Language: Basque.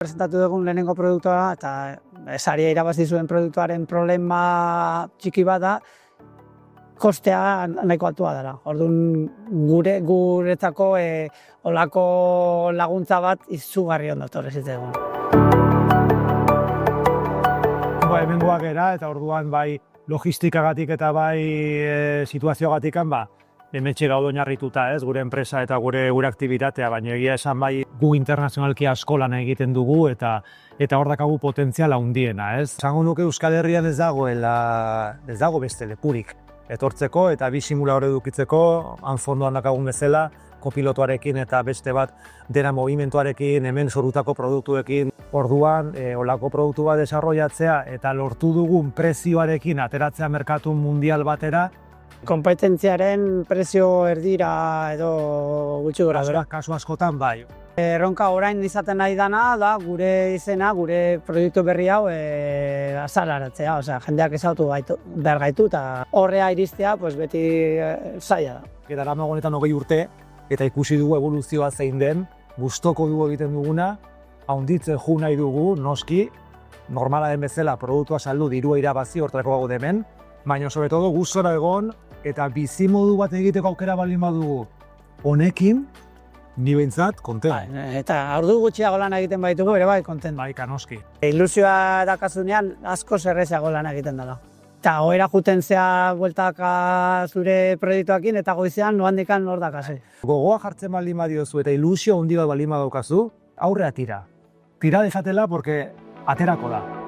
Presentatu dugun lehenengo produktua eta saria irabazi zuen produktuaren problema txiki bat da, kostea nahiko altua dela. Orduan guretzako olako laguntza bat izugarri ondo etorri zitzaigun. Hemengoak era eta orduan bai logistikagatik eta bai situazioagatik hementxe gaude oinarrituta, gure enpresa eta gure aktibitatea, baina egia esan bai gu internazionalki asko lan egiten dugu eta hor dakagu potentziala handiena, Esango nuke Euskal Herrian ez dago beste lekurik etortzeko eta bi simuladore edukitzeko, han fondoan dakagun bezala, kopilotuarekin eta beste bat dena movimentuarekin, hemen sorutako produktuekin. Orduan, olako produktu bat desarrollatzea eta lortu dugun prezioarekin ateratzea merkatu mundial batera, Konpetentziaren prezio erdira edo gutxi gora. Kasu askotan bai. Erronka orain izaten nahi dana da gure izena, gure proiektu berri hau azaleratzea, jendeak ezautu behar gaitu eta horrea iristea beti zaila da. Eta daramago honetan 20 urte eta ikusi dugu evoluzioa zein den, gustoko dugu egiten duguna, haunditzen ju nahi dugu, noski, normala den bezala produktua saldu dirua irabazi hortarako gaude hemen, baina sobretodo gustora egon eta bizimodu bat egiteko aukera baldin badugu honekin, ni behintzat konten. Eta ordu gutxiago lan egiten baitugu, ere bai konten. Bai, kanoski. Ilusioa dakazunean asko errazago lan egiten dela. Eta ohera juten zea bueltaka zure proiektuakin eta goizean nohandikan hor dakase. Gogoa jartzen baldin badiozu eta ilusio handi bat baldin badaukazu, aurrea tira. Tira dezatela porque aterako da.